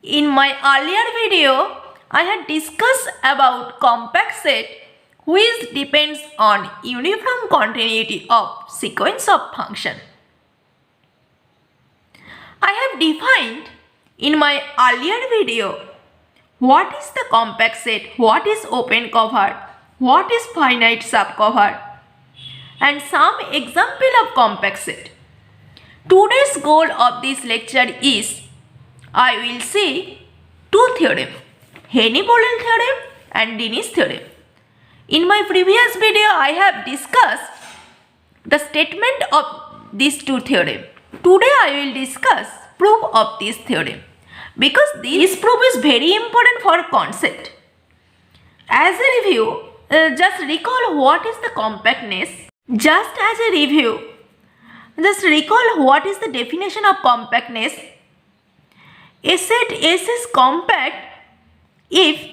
In my earlier video, I had discussed about compact set which depends on uniform continuity of sequence of function. I have defined in my earlier video what is the compact set, what is open cover, what is finite subcover, and some example of compact set. Today's goal of this lecture is I will see two theorems, Heine Borel Theorem and Dini's Theorem. In my previous video, I have discussed the statement of these two theorems. Today I will discuss proof of this theorem because this proof is very important for concept. As a review, just recall what is the compactness. Just as a review, just recall what is the definition of compactness. A set S is compact if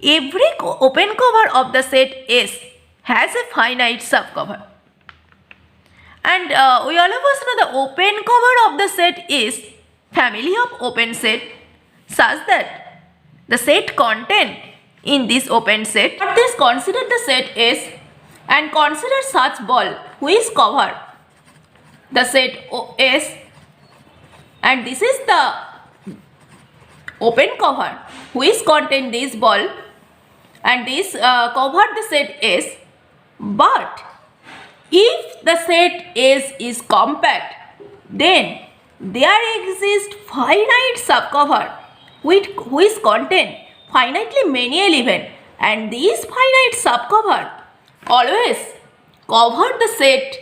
every open cover of the set S has a finite subcover. And we all of us know the open cover of the set is family of open set such that the set content in this open set. But this consider the set S and consider such ball which cover the set S, and this is the open cover which contain this ball and this cover the set S. But if the set S is compact, then there exists finite subcover which contain finitely many elements, and these finite subcover always cover the set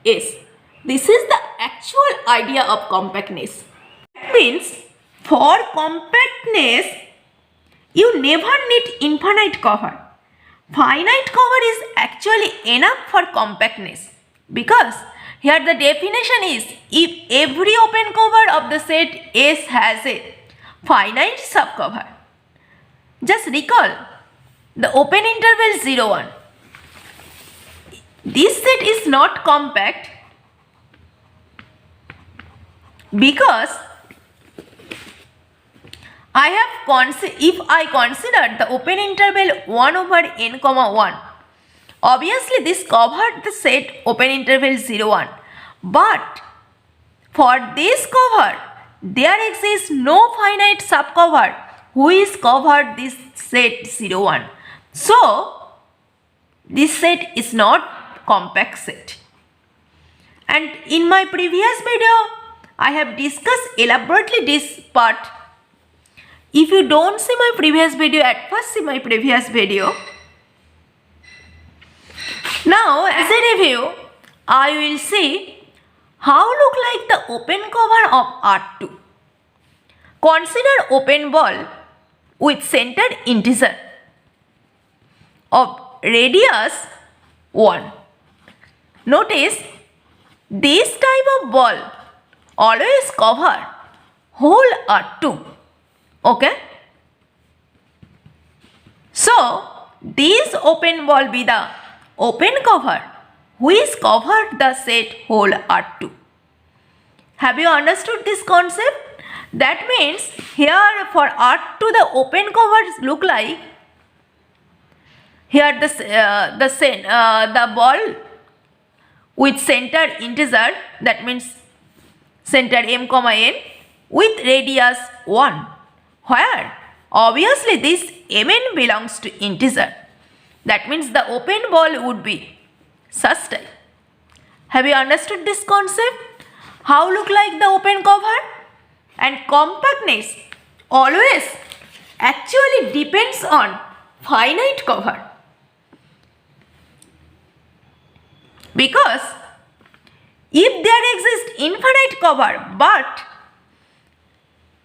S. This is the actual idea of compactness. That means for compactness, you never need infinite cover. Finite cover is actually enough for compactness because here the definition is if every open cover of the set S has a finite subcover. Just recall the open interval 0, 1. This set is not compact because if I consider the open interval 1 over n comma 1, obviously this covered the set open interval 0, 1. But for this cover, there exists no finite subcover which covered this set 0, 1. So, this set is not compact set. And in my previous video, I have discussed elaborately this part. If you don't see my previous video, at first see my previous video. Now, as a review, I will see how look like the open cover of R2. Consider open ball with centered integer of radius 1. Notice this type of ball always cover whole R2. Okay. So this open ball be the open cover which covered the set whole R2. Have you understood this concept? That means here for R2 the open covers look like here the ball with center integer, that means center m comma n with radius 1, where obviously this mn belongs to integer. That means the open ball would be such type. Have you understood this concept? How look like the open cover? And compactness always actually depends on finite cover. Because if there exists infinite cover, but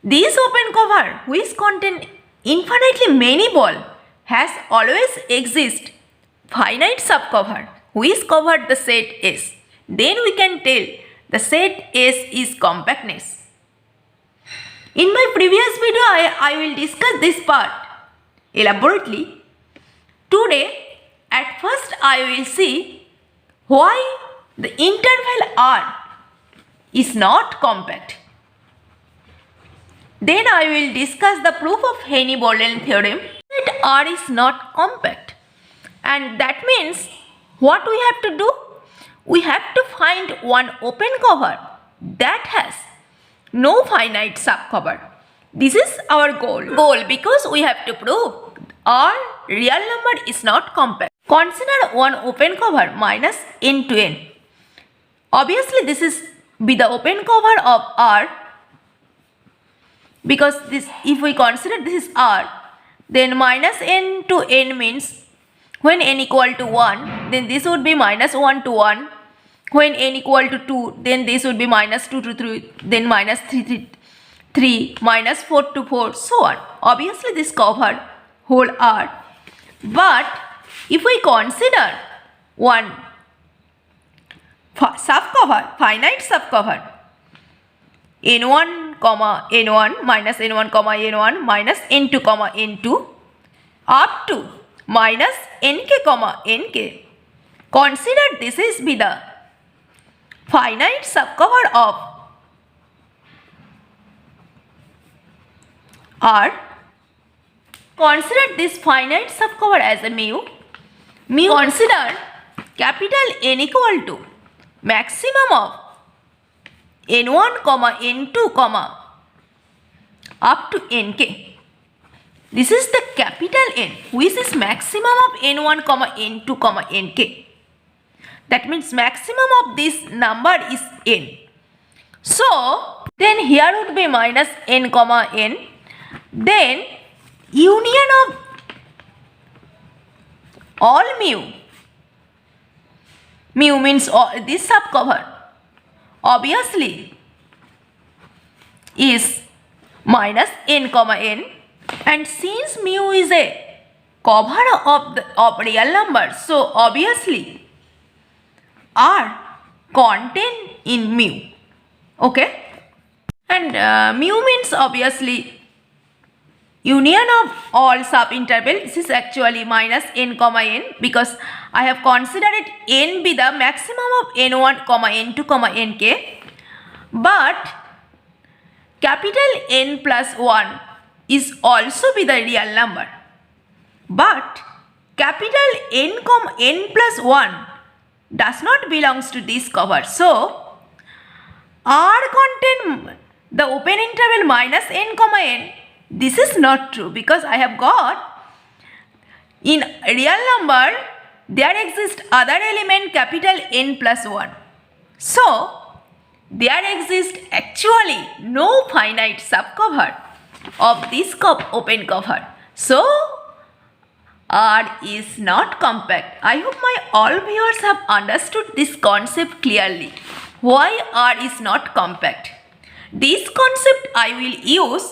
this open cover which contain infinitely many ball has always exist finite subcover which covered the set S, then we can tell the set S is compactness. In my previous video, I will discuss this part elaborately. Today, at first I will see why the interval R is not compact. Then I will discuss the proof of Heine Borel Theorem that R is not compact. And that means what we have to do? We have to find one open cover that has no finite subcover. This is our goal because we have to prove our real number is not compact. Consider one open cover minus n to n. Obviously this is be the open cover of R, because this, if we consider this is R, then minus n to n means when n equal to 1, then this would be minus 1 to 1. When n equal to 2, then this would be minus 2 to 3, then minus 3, minus 4 to 4, so on. Obviously this covered whole R. But if we consider one subcover, finite subcover, n1, n1 minus n1, n1 minus n2, n2 up to minus nk, nk. Consider this is be the finite subcover of R. Consider this finite subcover as a mu. Consider capital N equal to maximum of n1, n2, up to nk. This is the capital N, which is maximum of n1, n2, nk. That means maximum of this number is n. So then here would be minus n, n. Then union of all mu. Mu means this subcover. Obviously is minus n, n. And since mu is a cover of real number, so obviously R contained in mu. Okay, and mu means obviously union of all sub-interval. This is actually minus n, n, because I have considered n be the maximum of n1, n2, nk. But capital N plus 1 is also be the real number. But capital N, n plus 1 does not belongs to this cover. So R contain the open interval minus n, n. This is not true, because I have got in real number there exists other element capital N plus 1. So there exists actually no finite subcover of this open cover. So R is not compact. I hope my all viewers have understood this concept clearly. Why R is not compact? This concept I will use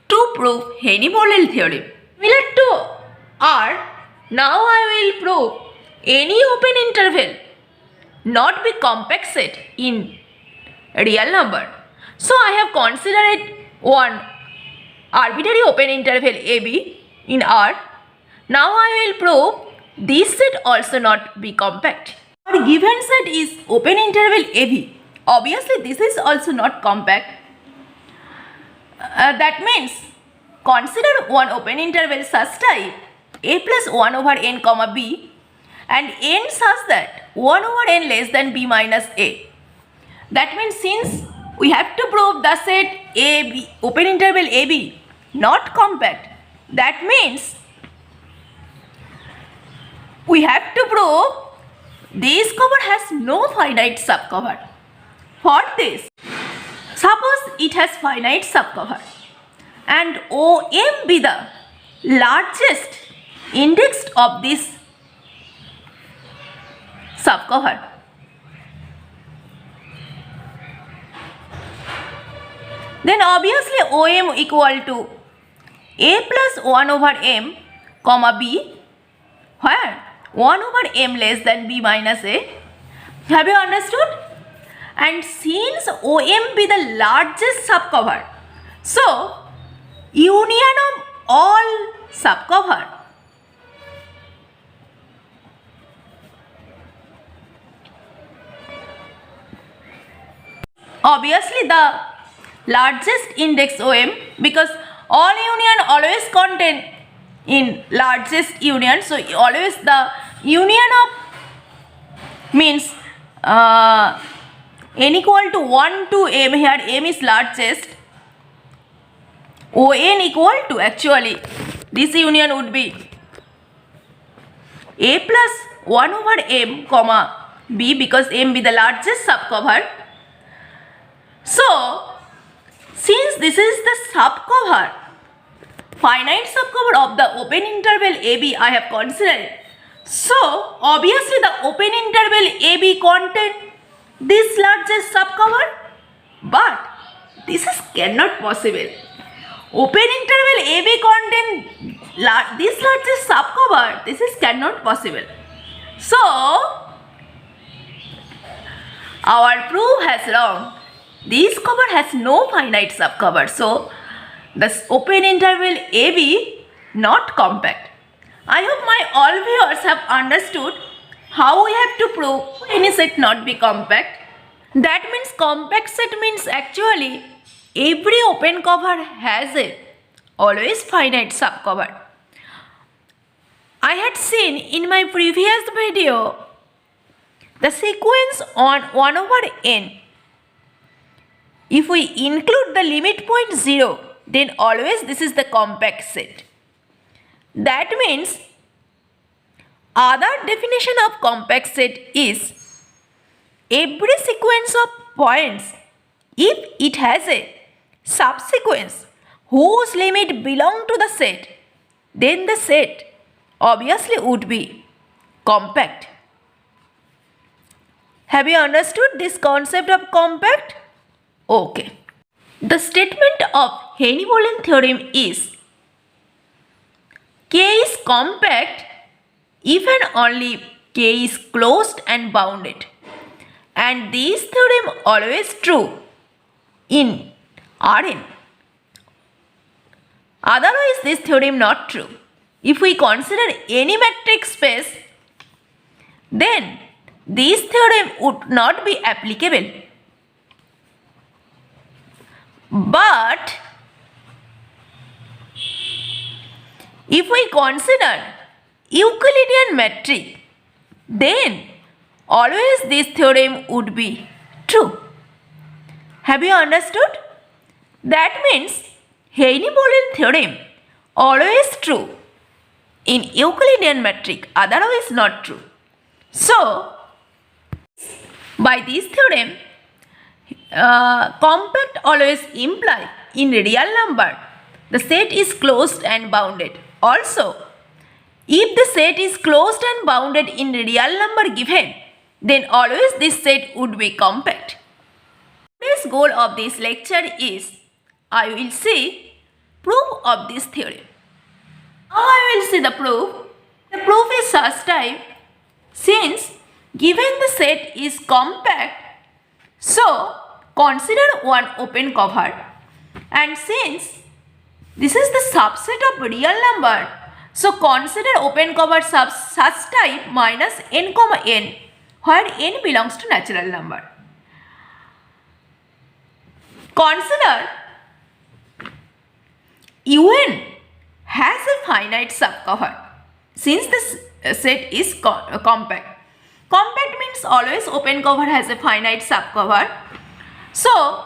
to prove Heine Borel theorem. Similar to R, now I will prove any open interval not be compact set in real number. So I have considered one arbitrary open interval AB in R. Now I will prove this set also not be compact. Our given set is open interval AB. Obviously this is also not compact. That means consider one open interval such type a plus 1 over n, b, and n such that 1 over n less than b minus a. That means since we have to prove the set AB, open interval AB not compact, that means we have to prove this cover has no finite subcover. For this, suppose it has finite subcover and OM be the largest index of this subcover. Then obviously OM equal to A plus 1 over M, comma B, where 1 over M less than B minus A. Have you understood? And since OM be the largest subcover, so union of all subcover obviously the largest index OM, because all union always contain in largest union. So always the union of means n equal to 1 to m, here m is largest, ON equal to, actually this union would be A plus 1 over m comma B, because m be the largest subcover. So since this is the subcover, finite subcover of the open interval AB I have considered, so obviously the open interval AB contain this largest subcover, but this is cannot possible. Open interval AB contain this largest subcover, this is cannot possible. So our proof has wrong. This cover has no finite subcover, so the open interval AB not compact. I hope my all viewers have understood how we have to prove any set not be compact. That means compact set means actually every open cover has a always finite subcover. I had seen in my previous video the sequence on 1 over n. If we include the limit point 0, then always this is the compact set. That means other definition of compact set is every sequence of points, if it has a subsequence whose limit belong to the set, then the set obviously would be compact. Have you understood this concept of compact? Okay. The statement of Heine Borel theorem is K is compact if and only K is closed and bounded, and this theorem always true in Rn. Otherwise this theorem not true. If we consider any metric space, then this theorem would not be applicable. But if we consider Euclidean metric, then always this theorem would be true. Have you understood? That means Heine Borel theorem always true in Euclidean metric, otherwise not true. So by this theorem, compact always imply in real number the set is closed and bounded. Also, if the set is closed and bounded in real number given, then always this set would be compact. Today's goal of this lecture is I will see proof of this theorem. Now I will see the proof. The proof is such type, since given the set is compact, so consider one open cover, and since this is the subset of real number, so consider open cover such type minus n comma n, where n belongs to natural number. Consider un has a finite subcover since this set is compact. Compact means always open cover has a finite subcover. So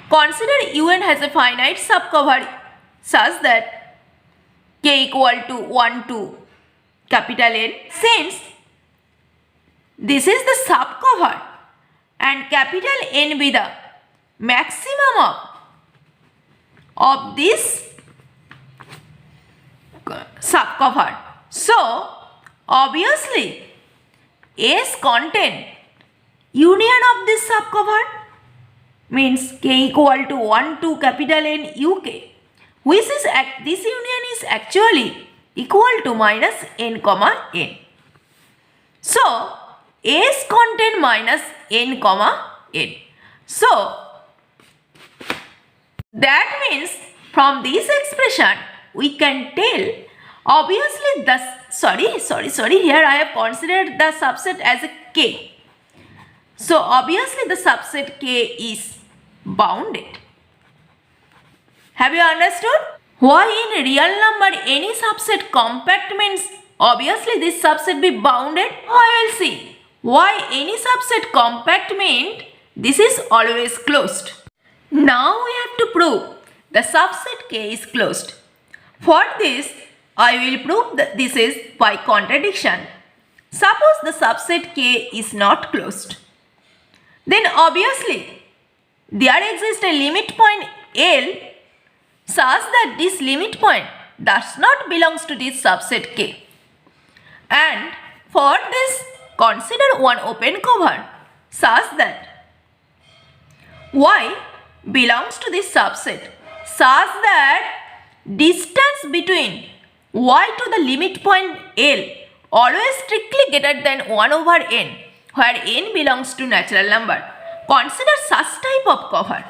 consider un has a finite subcover such that k equal to 1 to capital N. Since this is the subcover and capital N be the maximum of this subcover, so obviously S contain union of this subcover, means k equal to 1 to capital N UK, which is this union is actually equal to minus n comma n. So S contain minus n comma n. So that means from this expression we can tell obviously the sorry here I have considered the subset as a k. So obviously the subset k is bounded. Have you understood? Why in real number any subset compact means obviously this subset be bounded? I will see why any subset compact means this is always closed. Now we have to prove the subset K is closed. For this, I will prove that this is by contradiction. Suppose the subset K is not closed. Then obviously, there exists a limit point L such that this limit point does not belongs to this subset K. And for this, consider one open cover such that Y belongs to this subset such that distance between Y to the limit point L always strictly greater than 1 over n, where n belongs to natural number. Consider such type of cover.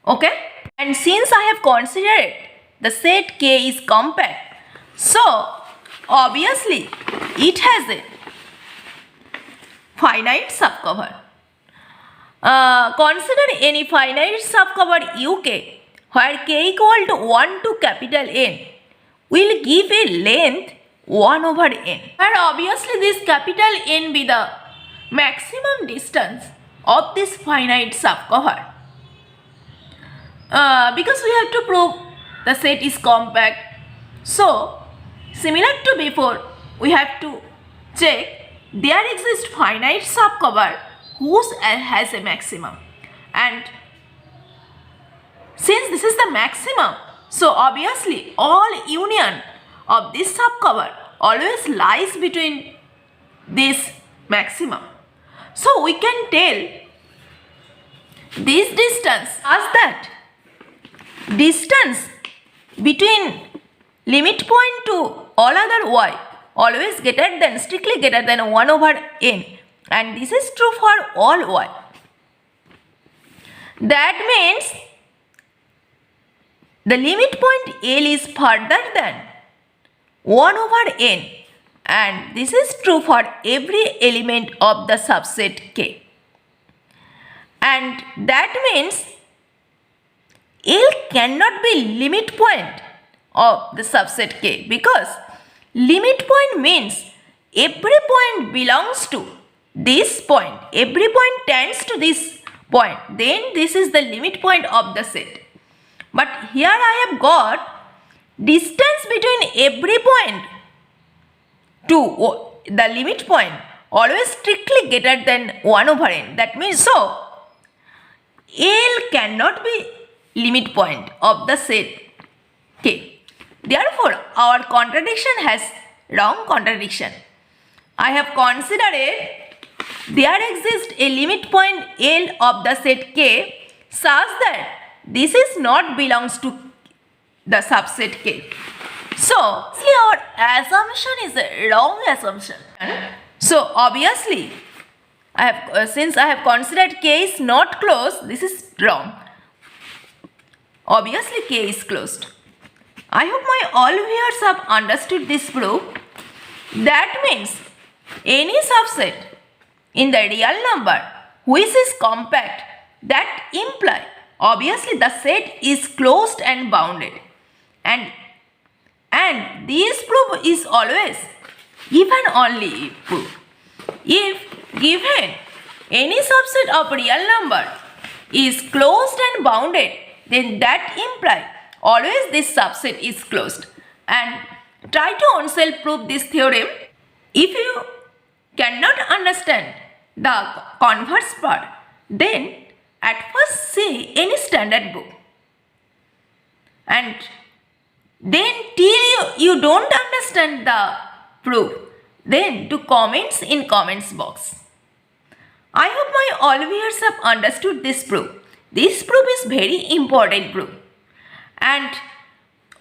Okay? And since I have considered the set K is compact, so obviously it has a finite subcover. Consider any finite subcover UK where K equal to 1 to capital N will give a length 1 over n, where obviously this capital N be the maximum distance of this finite subcover. Because we have to prove the set is compact, so similar to before, we have to check there exists finite subcover whose has a maximum, and since this is the maximum, so obviously all union of this subcover always lies between this maximum. So we can tell this distance as that distance between limit point to all other y always greater than strictly greater than 1 over n, and this is true for all y. That means the limit point L is further than 1 over n, and this is true for every element of the subset K. And that means L cannot be limit point of the subset K, because limit point means every point belongs to this point, every point tends to this point, then this is the limit point of the set. But here I have got distance between every point to the limit point always strictly greater than 1 over n. That means so L cannot be limit point of the set K. Therefore, our contradiction has wrong contradiction. I have considered there exists a limit point L of the set K such that this is not belongs to the subset K. So, see, our assumption is a wrong assumption. So, obviously, since I have considered K is not closed, this is wrong. Obviously, K is closed. I hope my all viewers have understood this proof. That means any subset in the real number which is compact, that imply obviously the set is closed and bounded, and this proof is always given only if proof. If given any subset of real number is closed and bounded, then that imply always this subset is closed. And try to oneself prove this theorem. If you cannot understand the converse part, then at first see any standard book, and then till you don't understand the proof, then do comments in comments box. I hope my all viewers have understood this proof. This proof is very important proof, and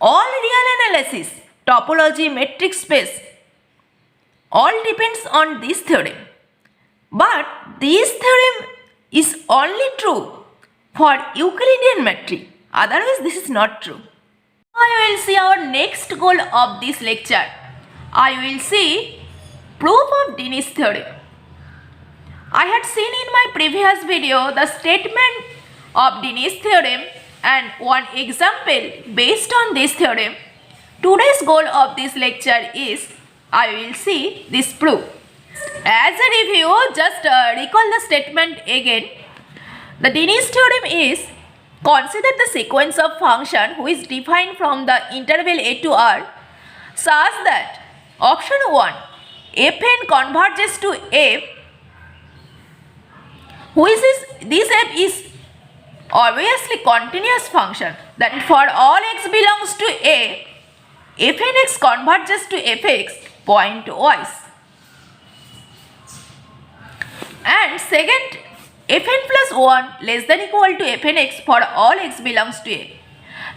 all real analysis, topology, metric space, all depends on this theorem. But this theorem is only true for Euclidean metric. Otherwise, this is not true. I will see our next goal of this lecture. I will see proof of Dini's theorem. I had seen in my previous video the statement of Dini's theorem and one example based on this theorem. Today's goal of this lecture is I will see this proof. As a review, just recall the statement again. The Dini's theorem is consider the sequence of function who is defined from the interval a to r such that option 1 fn converges to f, this f is obviously continuous function, that for all x belongs to a, fn x converges to fx pointwise. And second, fn plus 1 less than equal to fn x for all x belongs to a.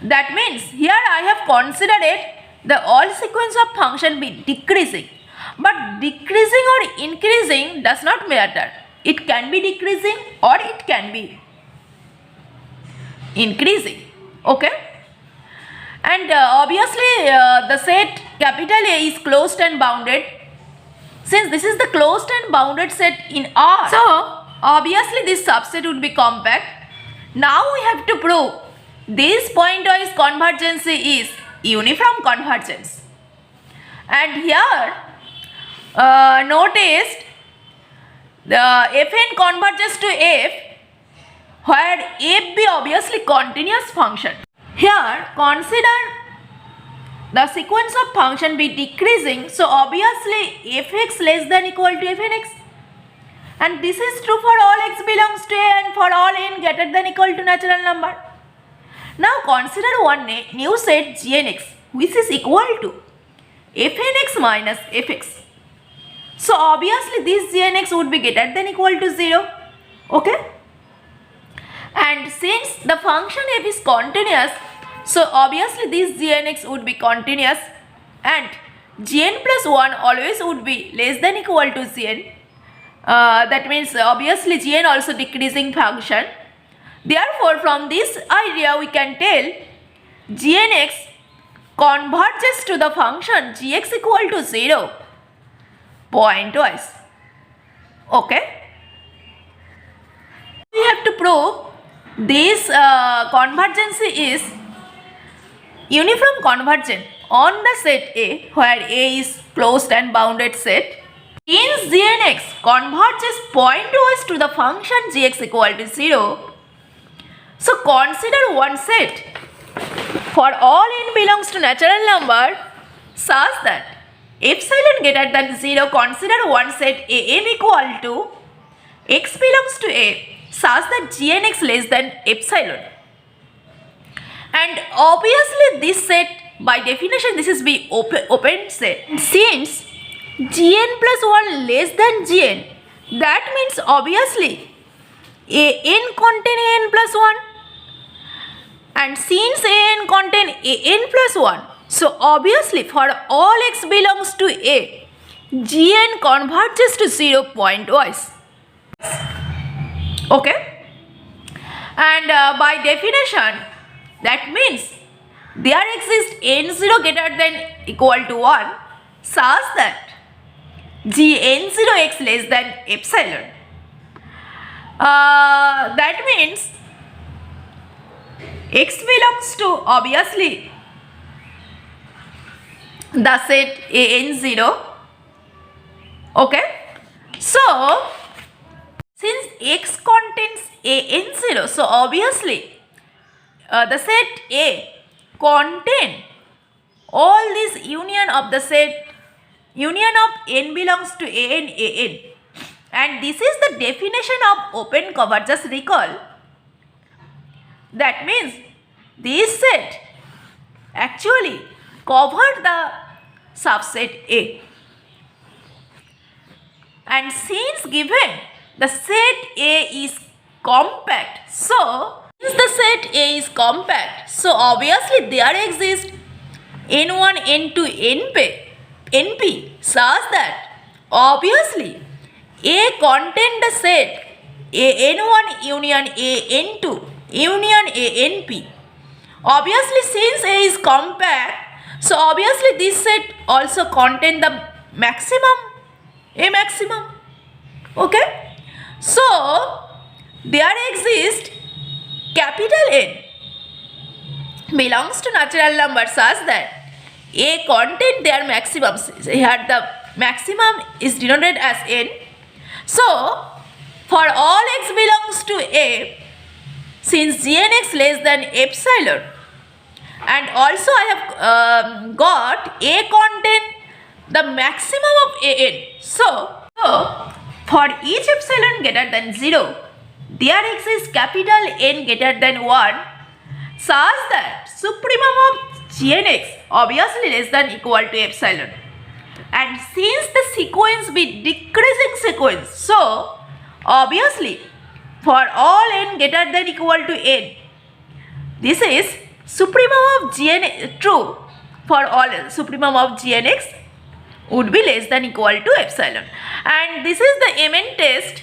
That means here I have considered the all sequence of function be decreasing, but decreasing or increasing does not matter. It can be decreasing or it can be increasing. Okay, and obviously the set capital A is closed and bounded. Since this is the closed and bounded set in R, so obviously this subset would be compact. Now we have to prove this pointwise convergence is uniform convergence. And here notice the fn converges to f where f be obviously continuous function. Here consider the sequence of function be decreasing, so obviously fx less than equal to fnx, and this is true for all x belongs to a and for all n greater than equal to natural number. Now consider one new set gnx which is equal to fnx minus fx. So obviously this gnx would be greater than equal to 0. Okay, and since the function f is continuous, so obviously this gnx would be continuous and gn plus 1 always would be less than equal to gn. That means obviously gn also decreasing function. Therefore from this idea we can tell gnx converges to the function gx equal to 0 pointwise. Okay, we have to prove this convergence is uniform convergent on the set A where A is closed and bounded set. Since gnx converges pointwise to the function gx equal to 0, so consider one set for all n belongs to natural number such that epsilon greater than 0. Consider one set an equal to x belongs to a such that gnx less than epsilon. And obviously this set by definition this is be open set. Since gn plus 1 less than gn, that means obviously an contain an plus 1, and since an contain an plus 1, so obviously for all x belongs to a, gn converges to 0 pointwise. Okay, and by definition that means there exists n0 greater than equal to 1 such that gn0x less than epsilon. That means x belongs to obviously the set an0. Okay, so since x contains an0, so obviously the set A contain all this union of the set, union of n belongs to an, and this is the definition of open cover. Just recall, that means this set actually covered the subset A, and since given the set A is compact, so since the set A is compact, so obviously there exists n1, n2, np such that obviously A contain the set an1 union an2 union anp. Obviously since A is compact, so obviously this set also contain the maximum A maximum. Okay, so there exists capital N belongs to natural number such that A contain their maximum. Here the maximum is denoted as N. So for all x belongs to A, since Gnx less than epsilon, and also I have got A contain the maximum of An. So for each epsilon greater than 0, there exists capital N greater than 1 such that supremum of Gnx obviously less than equal to epsilon. And since the sequence be decreasing sequence, so obviously for all n greater than equal to n, this is supremum of Gn true for all supremum of Gnx would be less than equal to epsilon. And this is the Mn test.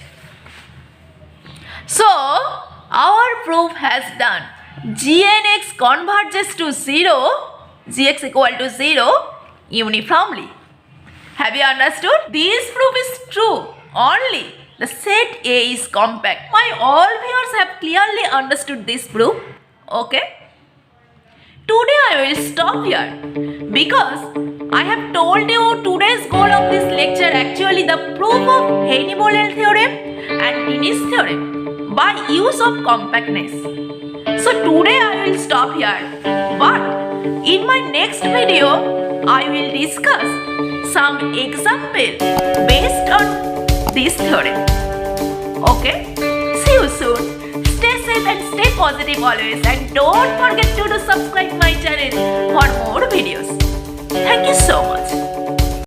So our proof has done. Gnx converges to 0, Gx equal to 0 uniformly. Have you understood? This proof is true only the set A is compact. My all viewers have clearly understood this proof. Okay? Today I will stop here because I have told you today's goal of this lecture actually the proof of Heine Borel Theorem and Dini's theorem by use of compactness. So today I will stop here, but in my next video I will discuss some example based on this theorem. Okay? See you soon. Stay safe and stay positive always, and don't forget to subscribe my channel for more videos. Thank you so much.